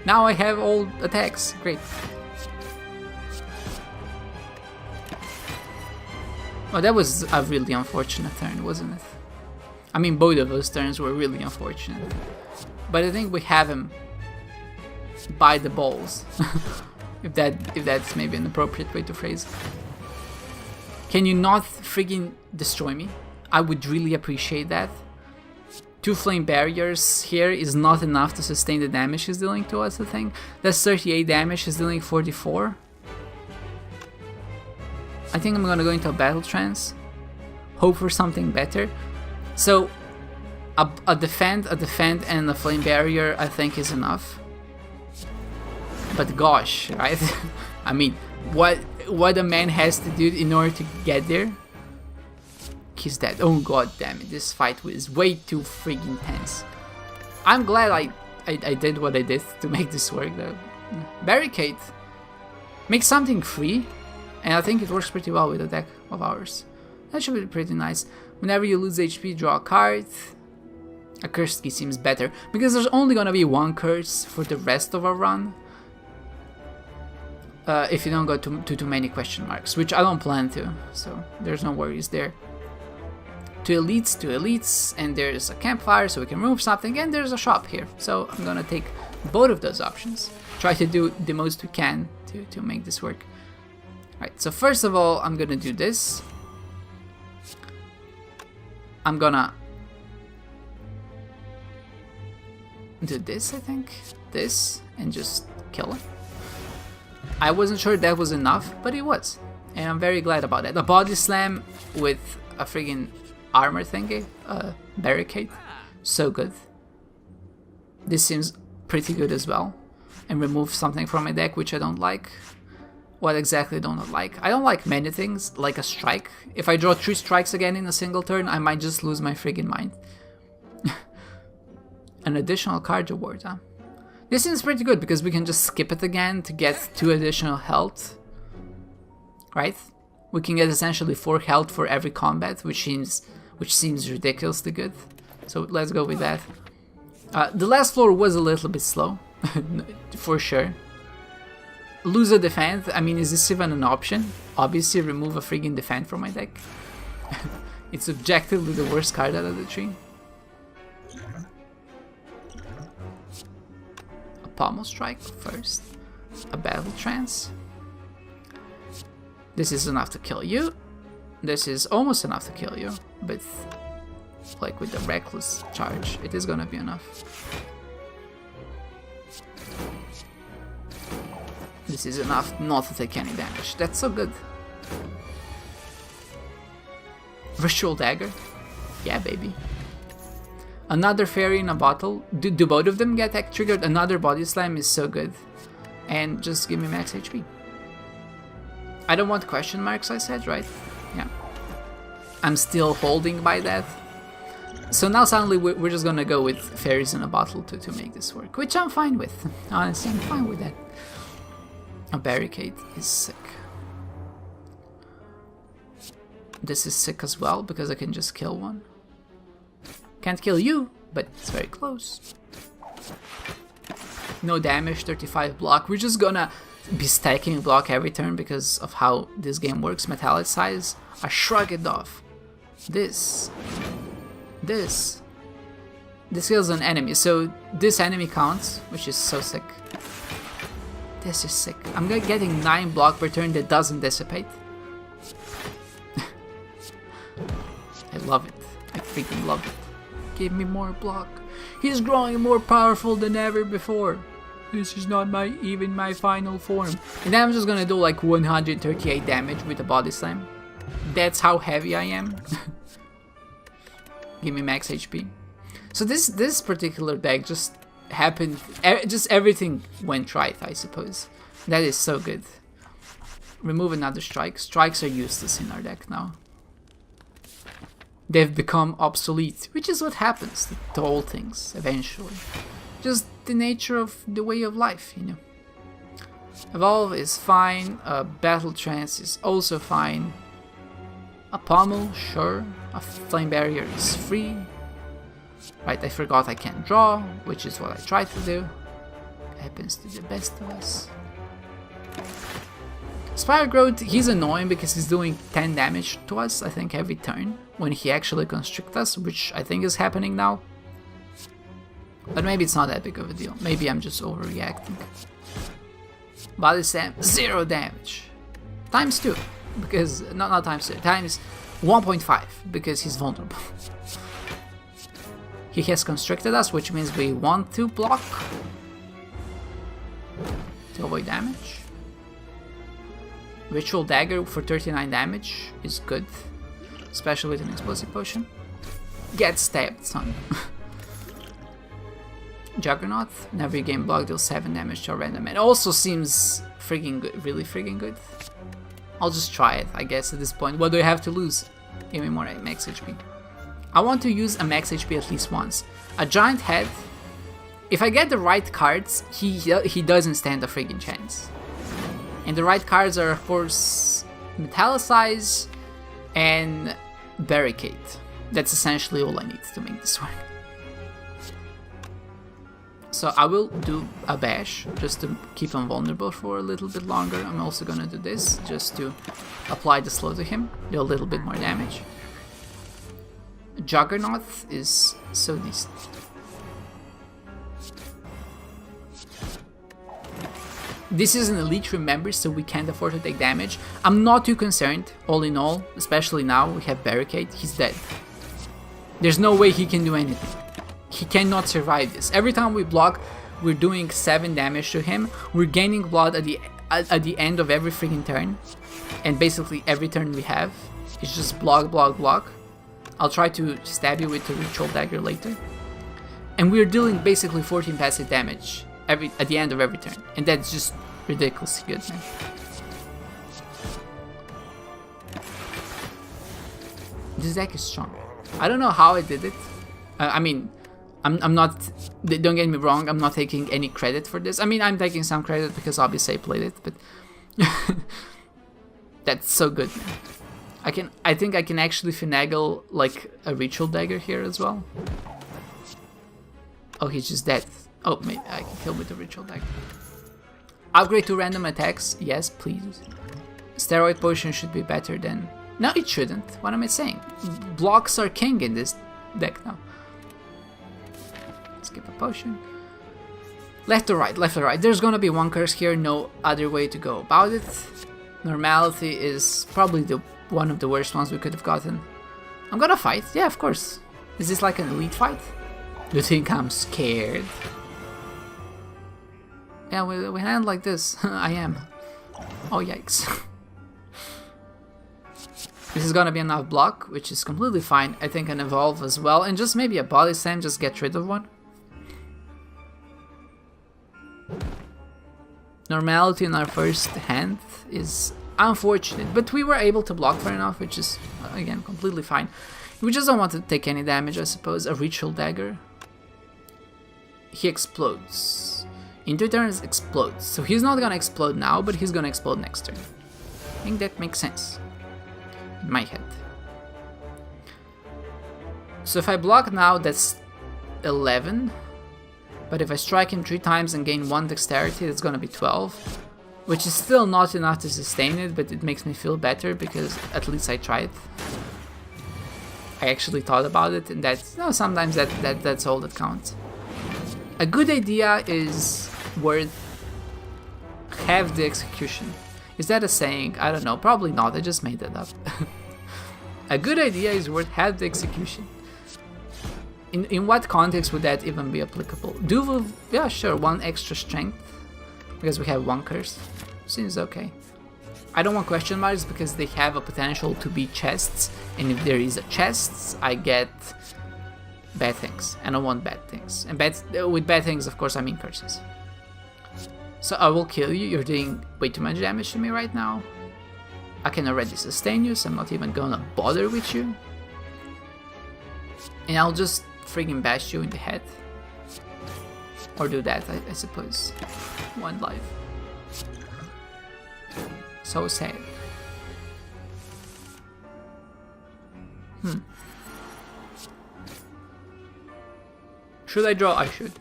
Now I have all attacks. Great. Oh, that was a really unfortunate turn, wasn't it? I mean, both of those turns were really unfortunate. But I think we have him by the balls. if that's maybe an appropriate way to phrase it. Can you not friggin' destroy me? I would really appreciate that. 2 flame barriers here is not enough to sustain the damage he's dealing to us, I think. That's 38 damage, he's dealing 44. I think I'm gonna go into a Battle Trance. Hope for something better. So, a defend, and a flame barrier I think is enough. But gosh, right? I mean, what a man has to do in order to get there. He's dead. Oh god damn it, this fight was way too friggin' tense. I'm glad I did what I did to make this work though. Barricade. Make something free, and I think it works pretty well with a deck of ours. That should be pretty nice. Whenever you lose HP, draw a card. A cursed key seems better, because there's only gonna be 1 curse for the rest of our run. If you don't go too many question marks, which I don't plan to, so there's no worries there. 2 elites, and there's a campfire so we can remove something, and there's a shop here. So I'm gonna take both of those options. Try to do the most we can to make this work. Right, so first of all, I'm gonna do this. I'm gonna do this, I think. This, and just kill him. I wasn't sure that was enough, but it was. And I'm very glad about that. A body slam with a friggin' armor thingy, barricade, so good. This seems pretty good as well. And remove something from my deck which I don't like. What exactly don't I like? I don't like many things, like a strike. If I draw 3 strikes again in a single turn, I might just lose my friggin' mind. An additional card reward, huh? This seems pretty good because we can just skip it again to get 2 additional health. Right? We can get essentially 4 health for every combat, which seems ridiculously good. So let's go with that. The last floor was a little bit slow, for sure. Lose a defend, I mean, is this even an option? Obviously remove a friggin' defend from my deck. It's objectively the worst card out of the 3. A Pommel Strike first. A Battle Trance. This is enough to kill you. This is almost enough to kill you, but like with the Reckless charge, it is gonna be enough. This is enough not to take any damage. That's so good. Virtual Dagger. Yeah, baby. Another Fairy in a Bottle. Do both of them get tech triggered? Another Body Slam is so good. And just give me max HP. I don't want question marks, I said, right? Yeah. I'm still holding by that. So now suddenly we're just gonna go with Fairies in a Bottle to make this work, which I'm fine with. Honestly, I'm fine with that. A Barricade is sick. This is sick as well, because I can just kill one. Can't kill you, but it's very close. No damage, 35 block. We're just gonna be stacking block every turn because of how this game works. Metallicize. I shrug it off. This. This kills an enemy, so this enemy counts, which is so sick. This is sick. I'm getting 9 block per turn that doesn't dissipate. I love it. I freaking love it. Give me more block. He's growing more powerful than ever before. This is not even my final form. And then I'm just gonna do like 138 damage with a body slam. That's how heavy I am. Give me max HP. So this particular deck just happened, just everything went right, I suppose. That is so good. Remove another strike. Strikes are useless in our deck now. They've become obsolete, which is what happens to all things eventually. Just the nature of the way of life, you know. Evolve is fine. Battle Trance is also fine. A Pommel, sure. A Flame Barrier is free. Right, I forgot I can't draw, which is what I tried to do. Happens to the best of us. Spire Growth, he's annoying because he's doing 10 damage to us, I think, every turn when he actually constricts us, which I think is happening now. But maybe it's not that big of a deal. Maybe I'm just overreacting. Body Slam, 0 damage. Times 2, because, not times 2, times 1.5, because he's vulnerable. He has constricted us, which means we want to block to avoid damage. Ritual Dagger for 39 damage is good, especially with an explosive potion. Get stabbed, son. Juggernaut, whenever you gain block, deal 7 damage to a random. It also seems freaking good, really freaking good. I'll just try it, I guess, at this point. What do I have to lose? Give me more max HP. I want to use a max HP at least once. A Giant Head, if I get the right cards, he doesn't stand a freaking chance. And the right cards are, of course, Metallicize and Barricade. That's essentially all I need to make this work. So I will do a bash, just to keep him vulnerable for a little bit longer. I'm also gonna do this, just to apply the slow to him, do a little bit more damage. Juggernaut is so decent. This is an elite, remember, so we can't afford to take damage. I'm not too concerned, all in all, especially now we have Barricade. He's dead. There's no way he can do anything. He cannot survive this. Every time we block, we're doing 7 damage to him. We're gaining blood at the end of every freaking turn. And basically every turn we have is just block, block, block. I'll try to stab you with the Ritual Dagger later. And we're dealing basically 14 passive damage at the end of every turn. And that's just ridiculously good, man. This deck is strong. I don't know how I did it. I mean, I'm not, don't get me wrong, I'm not taking any credit for this. I mean, I'm taking some credit because obviously I played it, but that's so good, man. I think I can actually finagle like a Ritual Dagger here as well. Oh, he's just dead. Oh, maybe I can kill with the Ritual Dagger. Upgrade to random attacks, yes, please. Steroid Potion should be better than... No, it shouldn't. What am I saying? Blocks are king in this deck now. Skip a potion. Left to right, left to right. There's gonna be one curse here, no other way to go about it. Normality is probably one of the worst ones we could have gotten. I'm gonna fight, yeah, of course. Is this like an elite fight? Do you think I'm scared? Yeah, we hand like this. I am. Oh, yikes. This is gonna be enough block, which is completely fine. I think an evolve as well, and just maybe a body slam, just get rid of one. Normality in our first hand is unfortunate, but we were able to block for enough, which is, again, completely fine. We just don't want to take any damage, I suppose. A Ritual Dagger. He explodes. In 2 turns, explodes. So he's not gonna explode now, but he's gonna explode next turn. I think that makes sense. In my head. So if I block now, that's 11. But if I strike him 3 times and gain 1 dexterity, that's gonna be 12. Which is still not enough to sustain it, but it makes me feel better because at least I tried. I actually thought about it, and that's, no, sometimes that's all that counts. A good idea is worth half the execution. Is that a saying? I don't know, probably not, I just made that up. A good idea is worth half the execution. In what context would that even be applicable? Yeah, sure, 1 extra strength, because we have 1 curse. Seems okay. I don't want question marks because they have a potential to be chests, and if there is a chests, I get bad things. I don't want bad things. And with bad things, of course, I mean curses. So I will kill you. You're doing way too much damage to me right now. I can already sustain you, so I'm not even gonna bother with you. And I'll just friggin' bash you in the head. Or do that, I suppose. 1 life. So sad. Should I draw? I should.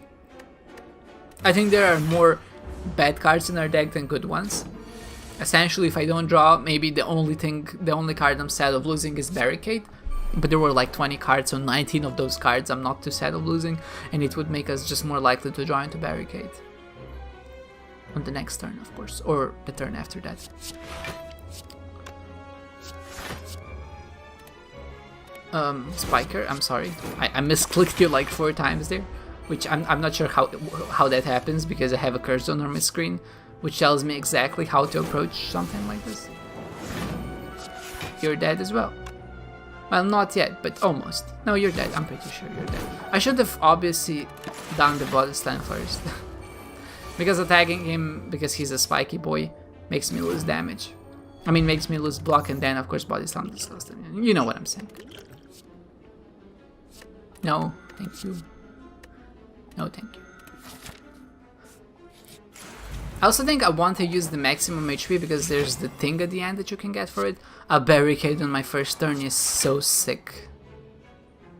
I think there are more bad cards in our deck than good ones. Essentially, if I don't draw, maybe the only card I'm sad of losing is Barricade. But there were like 20 cards, so 19 of those cards I'm not too sad of losing, and it would make us just more likely to draw into Barricade. On the next turn, of course, or the turn after that. Spiker, I'm sorry. I misclicked you like 4 times there, which I'm not sure how that happens, because I have a curse zone on my screen, which tells me exactly how to approach something like this. You're dead as well. Well, not yet, but almost. No, you're dead. I'm pretty sure you're dead. I should have obviously done the body slam first. Because attacking him, because he's a spiky boy, makes me lose damage. I mean, makes me lose block, and then, of course, body slam disgusting. You know what I'm saying. No, thank you. No, thank you. I also think I want to use the maximum HP because there's the thing at the end that you can get for it. A barricade on my first turn is so sick.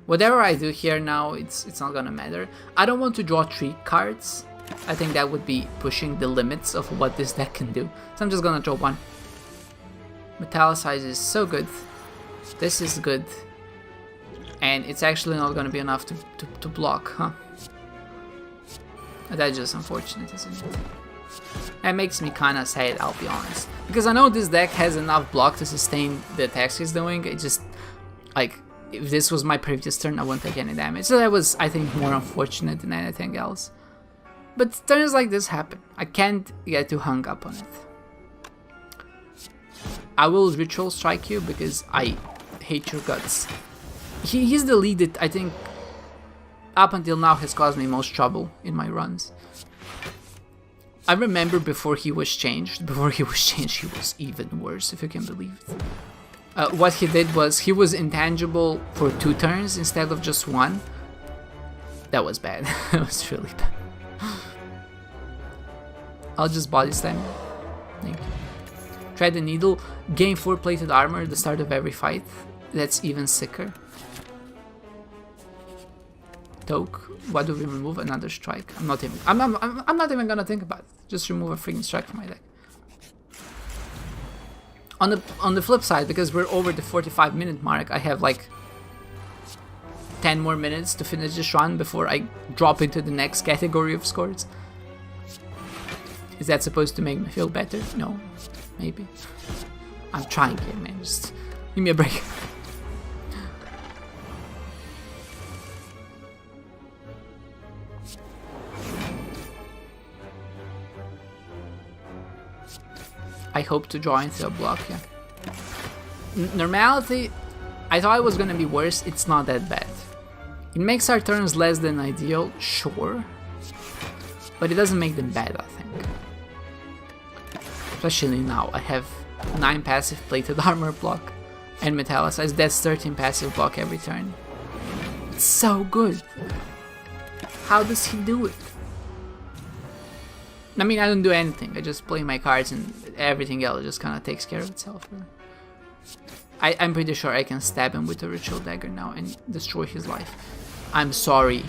Whatever I do here now, it's not gonna matter. I don't want to draw 3 cards. I think that would be pushing the limits of what this deck can do. So I'm just gonna draw 1. Metallicize is so good. This is good. And it's actually not gonna be enough to block, huh? That's just unfortunate, isn't it? That makes me kinda sad, I'll be honest. Because I know this deck has enough block to sustain the attacks he's doing. It just, like, if this was my previous turn, I wouldn't take any damage. So that was, I think, more unfortunate than anything else. But turns like this happen. I can't get too hung up on it. I will Ritual Strike you because I hate your guts. He's the lead that I think up until now has caused me most trouble in my runs. I remember before he was changed, he was even worse, if you can believe it. What he did was, he was intangible for 2 turns instead of just 1. That was bad. It was really bad. I'll just body slam. Thank you. Try the needle. Gain 4 plated armor at the start of every fight. That's even sicker. Toke. What do we remove? Another strike. I'm not even gonna think about it. Just remove a freaking strike from my deck. On the flip side, because we're over the 45-minute mark, I have like 10 more minutes to finish this run before I drop into the next category of scores. Is that supposed to make me feel better? No, maybe. I'm trying here, man. Just give me a break. I hope to draw into a block, yeah. Normality, I thought it was gonna be worse. It's not that bad. It makes our turns less than ideal, sure. But it doesn't make them bad, I think. Especially now, I have 9 passive plated armor block and metallicize. That's 13 passive block every turn. It's so good. How does he do it? I mean, I don't do anything. I just play my cards and everything else just kind of takes care of itself. Really. I'm pretty sure I can stab him with a Ritual Dagger now and destroy his life. I'm sorry,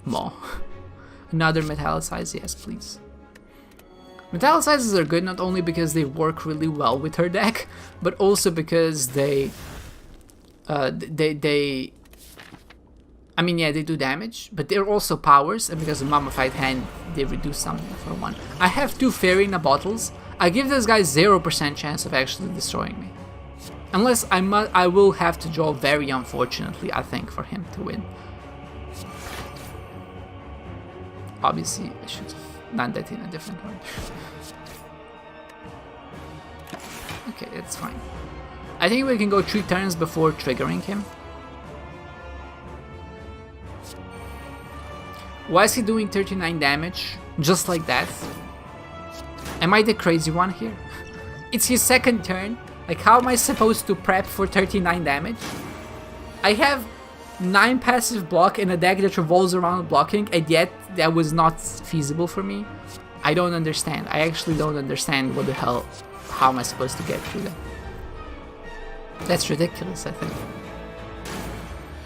Maw. Another metallicize, yes please. Metallicizes are good not only because they work really well with her deck, but also because they they I mean, yeah, they do damage, but they're also powers, and because of Mummified Hand, they reduce something for 1. I have 2 Fairy in the bottles. I give this guy 0% chance of actually destroying me. Unless I will have to draw very unfortunately, I think, for him to win. Obviously, I should have done that in a different way. Okay, that's fine. I think we can go 3 turns before triggering him. Why is he doing 39 damage? Just like that? Am I the crazy one here? It's his 2nd turn. Like, how am I supposed to prep for 39 damage? I have 9 passive block in a deck that revolves around blocking, and yet that was not feasible for me. I don't understand. I actually don't understand what the hell. How am I supposed to get through that? That's ridiculous, I think.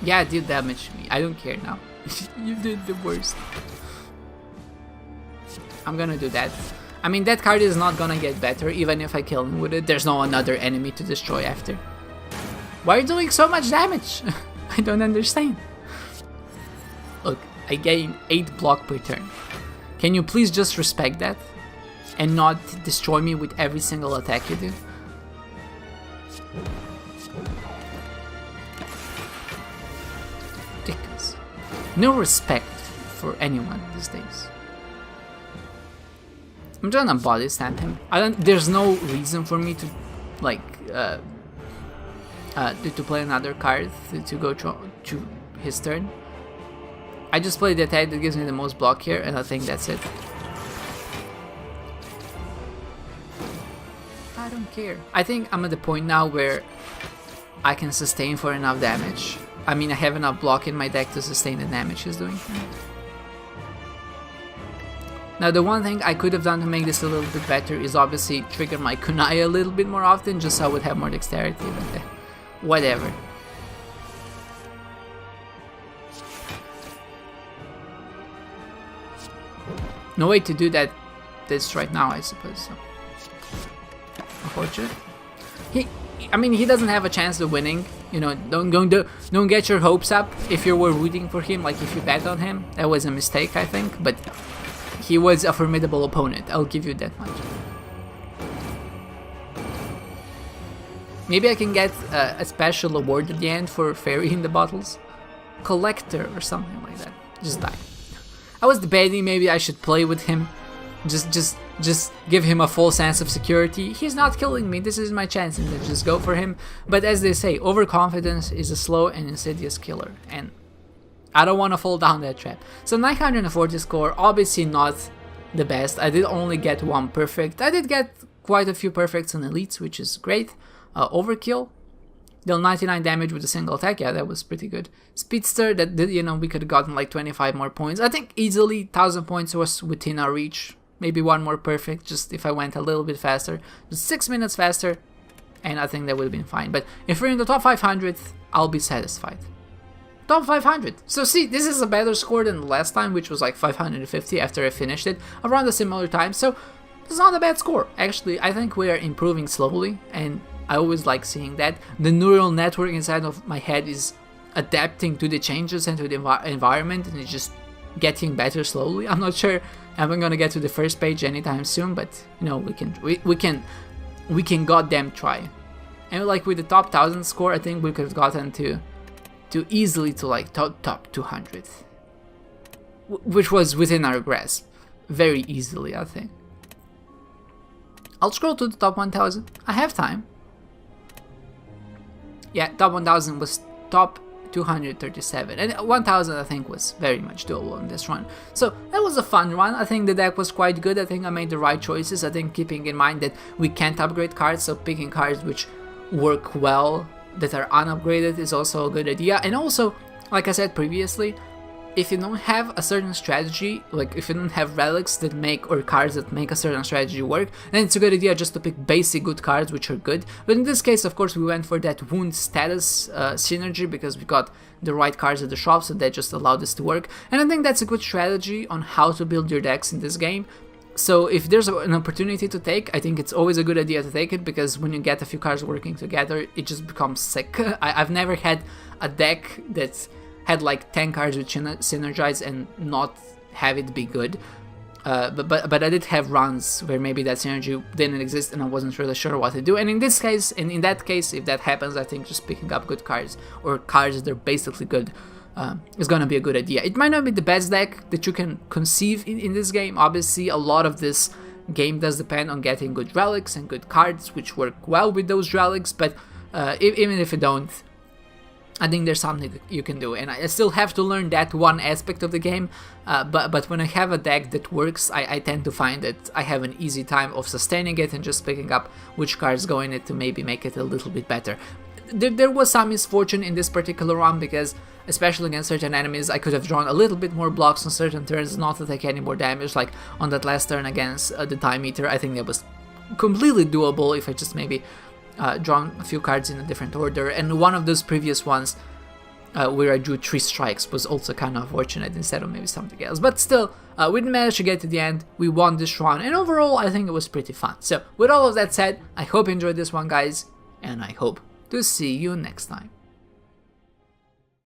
Yeah, it did damage me. I don't care now. You did the worst. I'm gonna do that. I mean, that card is not gonna get better even if I kill him with it. There's no another enemy to destroy after. Why are you doing so much damage? I don't understand. Look, I gain 8 block per turn. Can you please just respect that? And not destroy me with every single attack you do? Ridiculous. No respect for anyone these days. I'm just gonna body stamp him. There's no reason for me to, like, to play another card to go to his turn. I just play the attack that gives me the most block here, and I think that's it. I don't care. I think I'm at the point now where I can sustain for enough damage. I mean, I have enough block in my deck to sustain the damage he's doing for me. Now, the one thing I could have done to make this a little bit better is obviously trigger my kunai a little bit more often, just so I would have more dexterity, but whatever. No way to do this right now, I suppose. So. Unfortunate. I mean, he doesn't have a chance of winning. You know, don't get your hopes up if you were rooting for him. Like, if you bet on him, that was a mistake, I think. But he was a formidable opponent. I'll give you that much. Maybe I can get a special award at the end for Fairy in the bottles, Collector or something like that. Just die. I was debating maybe I should play with him. Just give him a full sense of security. He's not killing me, this is my chance, and then just go for him. But as they say, overconfidence is a slow and insidious killer, and I don't want to fall down that trap. So 940 score, obviously not the best. I did only get 1 perfect. I did get quite a few perfects on elites, which is great. Overkill. Deal 99 damage with a single attack, yeah, that was pretty good. Speedster, that did, you know, we could have gotten like 25 more points. I think easily 1000 points was within our reach. Maybe 1 more perfect, just if I went a little bit faster. Just 6 minutes faster, and I think that would have been fine. But if we're in the top 500, I'll be satisfied. Top 500. So see, this is a better score than the last time, which was like 550 after I finished it, around a similar time. So it's not a bad score. Actually, I think we are improving slowly, and I always like seeing that. The neural network inside of my head is adapting to the changes and to the environment, and it's just getting better slowly. I'm not sure I'm gonna get to the first page anytime soon, but you know, we can goddamn try. And like with the top 1000 score, I think we could have gotten to easily to like top 200, which was within our grasp very easily, I think. I'll scroll to the top 1000. I have time. Yeah, top 1000 was top 237, and 1000 I think was very much doable in this run. So that was a fun run. I think the deck was quite good. I think I made the right choices. I think keeping in mind that we can't upgrade cards, so picking cards which work well that are unupgraded is also a good idea. And also, like I said previously, if you don't have a certain strategy, like if you don't have relics that make, or cards that make a certain strategy work, then it's a good idea just to pick basic good cards which are good. But in this case, of course, we went for that wound status synergy because we got the right cards at the shop, so that just allowed us to work. And I think that's a good strategy on how to build your decks in this game. So if there's an opportunity to take, I think it's always a good idea to take it, because when you get a few cards working together, it just becomes sick. I've never had a deck that had like 10 cards which synergize and not have it be good. But I did have runs where maybe that synergy didn't exist and I wasn't really sure what to do. And in this case, and in that case, if that happens, I think just picking up good cards, or cards that are basically good, is gonna be a good idea. It might not be the best deck that you can conceive in this game. Obviously, a lot of this game does depend on getting good relics and good cards which work well with those relics, but even if you don't, I think there's something that you can do, and I still have to learn that one aspect of the game, but when I have a deck that works, I tend to find that I have an easy time of sustaining it and just picking up which cards go in it to maybe make it a little bit better. There was some misfortune in this particular run, because especially against certain enemies, I could have drawn a little bit more blocks on certain turns, not to take any more damage, like on that last turn against the Time Eater. I think that was completely doable if I just maybe drawn a few cards in a different order, and one of those previous ones where I drew 3 strikes was also kind of fortunate instead of maybe something else. But still, we didn't manage to get to the end, we won this run, and overall I think it was pretty fun. So with all of that said, I hope you enjoyed this one, guys, and I hope to see you next time.